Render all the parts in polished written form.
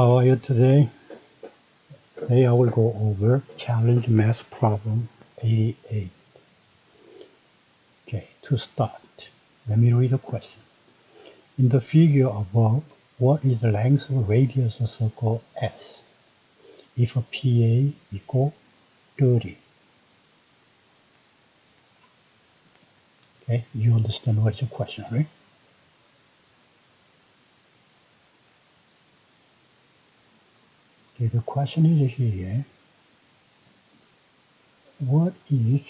How are you today? Today I will go over challenge math problem 88. Okay, to start, let me read the question. In the figure above, what is the length of radius of circle S if a PA equal 30? Okay, you understand what's the question, right? Okay, the question is here. What is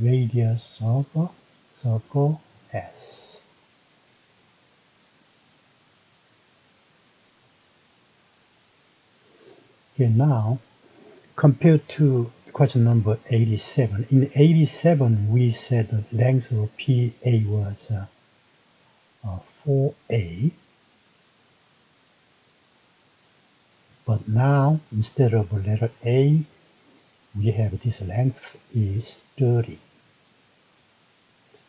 radius of a circle S? Okay, now compared to question number 87. In 87, we said the length of PA was 4A, but now instead of letter A, we have this length is 30.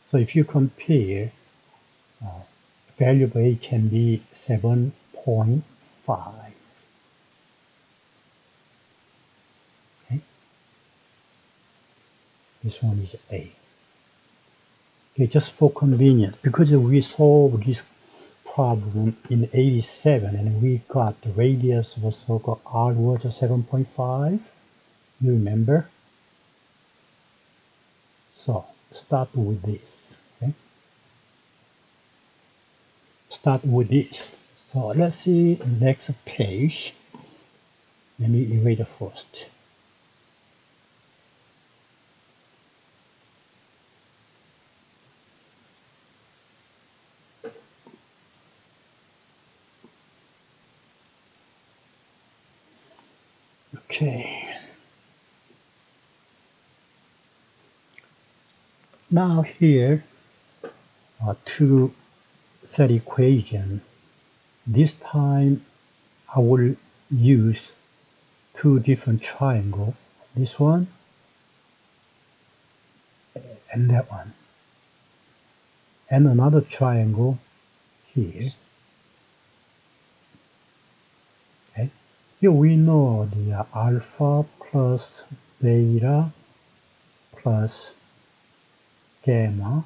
So if you compare, value of A can be 7.5. Okay? This one is A. Okay, just for convenience, because we solved this problem in 87 and we got the radius of a circle R was 7.5. You remember? So start with this. Okay? Start with this. So let's see next page. Let me erase it first. Okay. Now here are two set equation. This time I will use two different triangles. This one and that one. And another triangle here. Okay. Here we know the alpha plus beta plus gamma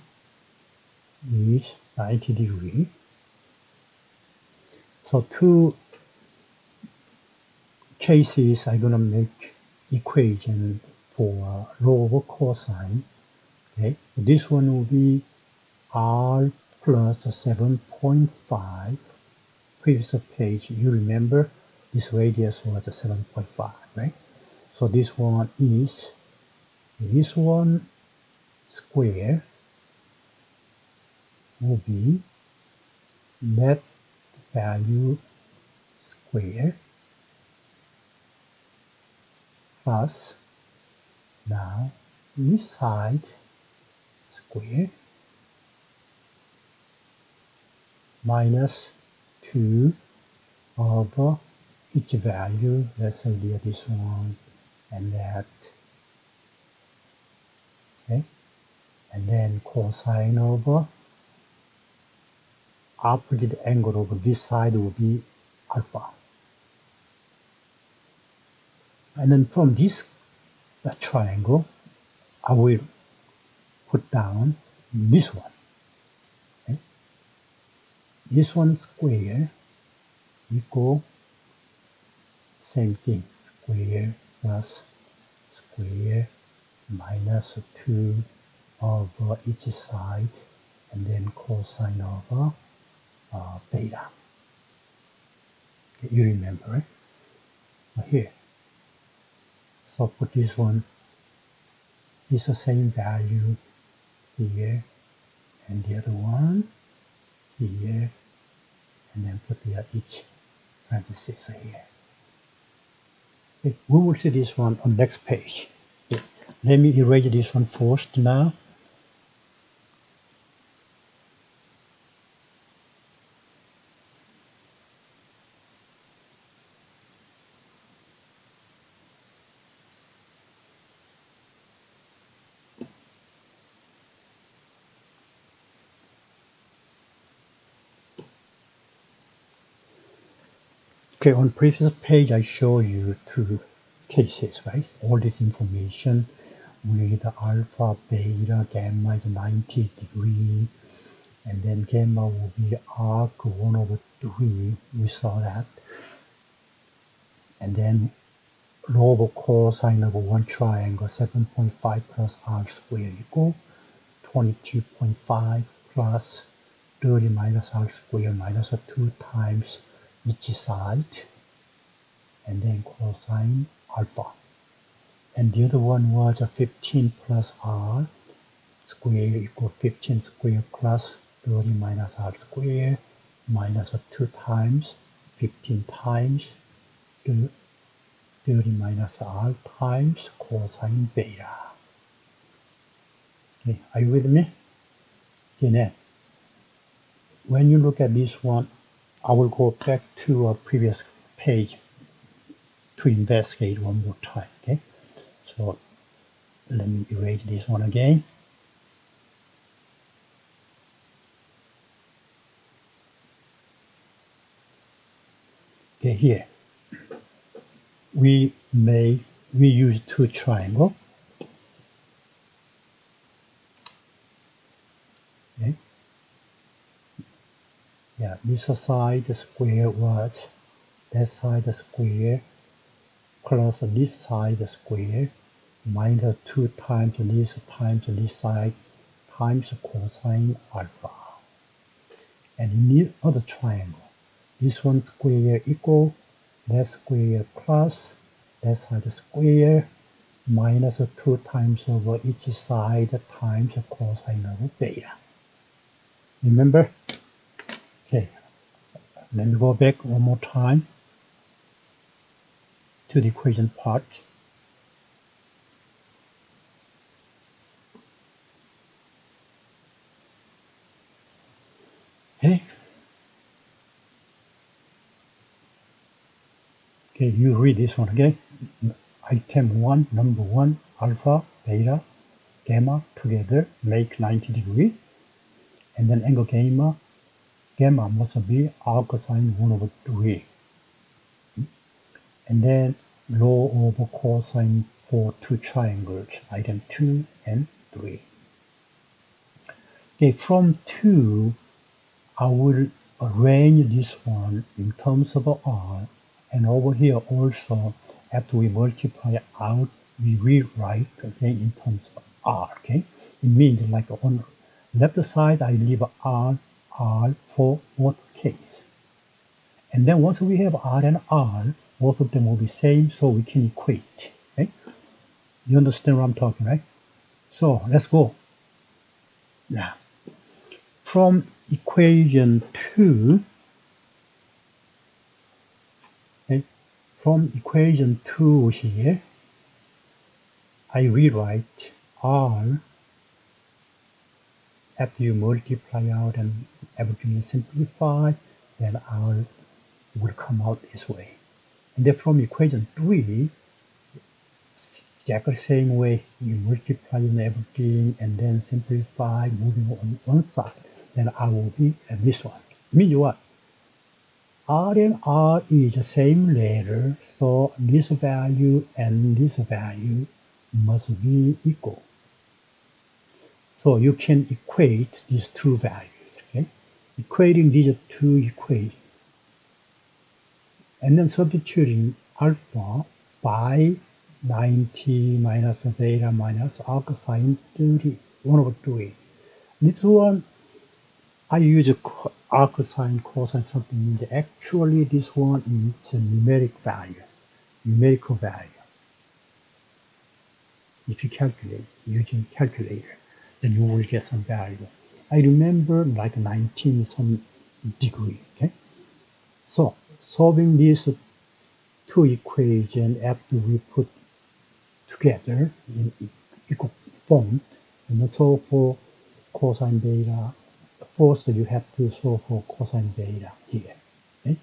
is 90 degrees. So two cases I'm gonna make equation for row over cosine. Okay, this one will be r plus 7.5. Previous page, you remember this radius was 7.5, right? So this one is this one square will be net value square plus now this side square minus 2 over each value, let's say this one and that, okay? And then cosine over opposite angle over this side will be alpha. And then from this triangle, I will put down this one. Okay? This one square equal same thing, square plus square minus 2 over each side, and then cosine over beta. Okay, you remember, right? Here. So put this one is the same value here, and the other one here, and then put the each parenthesis here. Okay, we will see this one on next page. Okay, let me erase this one first now. Okay, on previous page, I show you two cases, right? All this information with alpha, beta, gamma is 90 degree, and then gamma will be arc 1 over 3. We saw that. And then rho over cosine of one triangle, 7.5 plus r squared equal 22.5 plus 30 minus r squared minus 2 times each side, and then cosine alpha. And the other one was 15 plus r squared equal 15 squared plus 30 minus r squared minus 2 times 15 times 30 minus r times cosine beta. Okay, are you with me? Okay, now, when you look at this one, I will go back to a previous page to investigate one more time, okay? So let me erase this one again. Okay, here we use two triangles. Okay. Yeah, this side the square was that side the square plus this side the square minus 2 times this side times cosine alpha. And in the other triangle, this one square equal that square plus that side square minus 2 times over each side times cosine of beta. Remember? Okay, let me go back one more time to the equation part. Okay. Okay, you read this one again. Item 1, number 1, alpha, beta, gamma together make 90 degrees. And then angle gamma must be arc cosine 1 over 3. And then rho over cosine for two triangles, item 2 and 3. Okay, from 2, I will arrange this one in terms of R, and over here also, after we multiply out, we rewrite again in terms of R, okay? It means like on left side, I leave R for both case. And then once we have R and R, both of them will be same, so we can equate, okay? You understand what I'm talking, right? So let's go. Now, from equation 2, okay, from equation 2 here, I rewrite R after you multiply out and everything is simplified, then R will come out this way. And then from equation 3, exactly the same way, you multiply and everything and then simplify, moving on one side, then R will be at this one. Means what? R and R is the same letter, so this value and this value must be equal. So you can equate these two values, okay? Equating these two equations. And then substituting alpha by 90 minus beta minus arc sine 30, 1 over 3. This one, I use arc sine, cosine something. Actually, this one is a numerical value. If you calculate using calculator, then you will get some value. I remember like 19 some degree, okay? So solving these two equations after we put together in equal form, and solve for cosine beta. First, you have to solve for cosine beta here. Okay?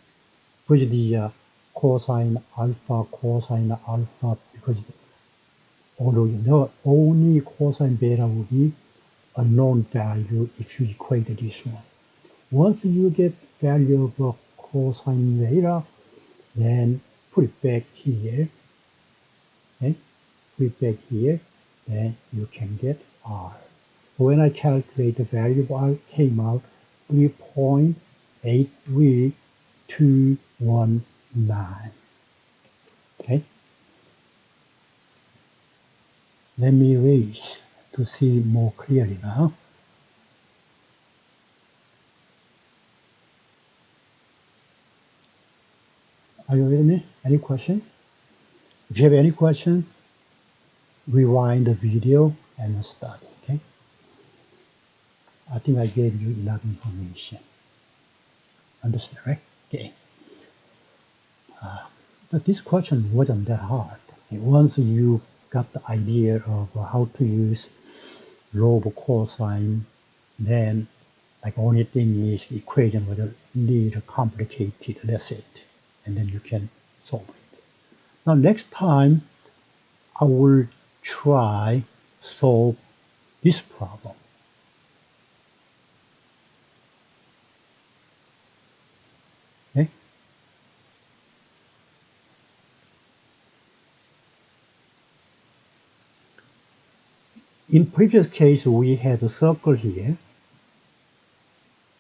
Put the cosine alpha, because although you know only cosine beta will be a known value if you equate this one. Once you get value of cosine beta, then put it back here, okay? Put it back here, then you can get R. When I calculate the value of R came out 3.83219. Okay? Let me erase to see more clearly now. Are you with me? Any question? If you have any question, rewind the video and study, okay? I think I gave you enough information. Understand, right? Okay. But this question wasn't that hard. And once you got the idea of how to use log cosine, then like only thing is equation was a little complicated. That's it. And then you can solve it. Now next time I will try solve this problem. Okay? In previous case, we had a circle here.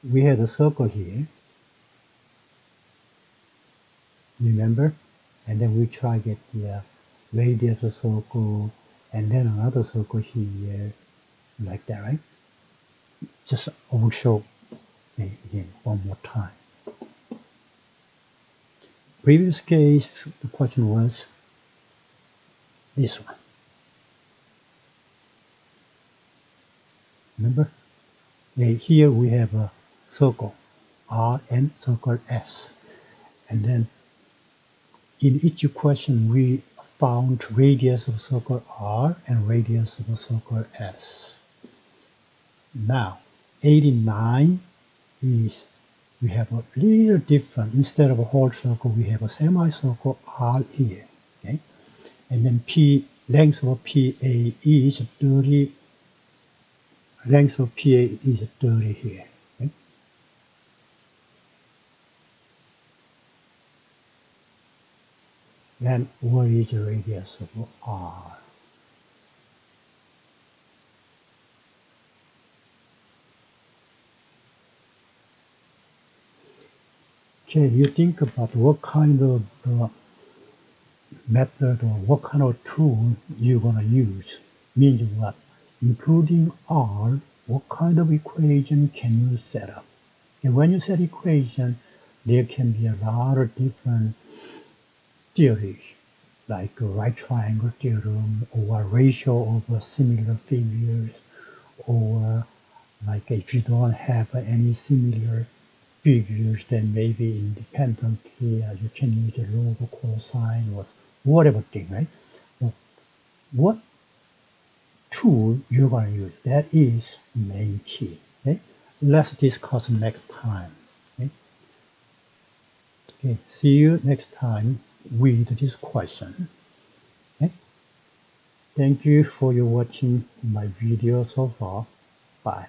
We had a circle here. Remember? And then we try to get the radius of circle and then another circle here, like that, right? Just I will show again one more time. Previous case, the question was this one. Remember? Here we have a circle R and circle S. And then in each question, we found radius of circle R and radius of circle S. Now, 89 is we have a little different. Instead of a whole circle, we have a semicircle R here. Okay? And then length of PA is 30. Length of PA is 30 here. Okay? Then what is the radius of R? Okay, you think about what kind of method or what kind of tool you're going to use. Means what? Including R, what kind of equation can you set up? And when you set equation, there can be a lot of different theories, like a right triangle theorem or a ratio of similar figures, or like if you don't have any similar figures, then maybe independently you can use the log cosine or whatever thing, right? But what tool you're going to use, that is main key. Okay? Let's discuss next time. Okay? Okay, see you next time with this question. Okay? Thank you for your watching my video so far. Bye.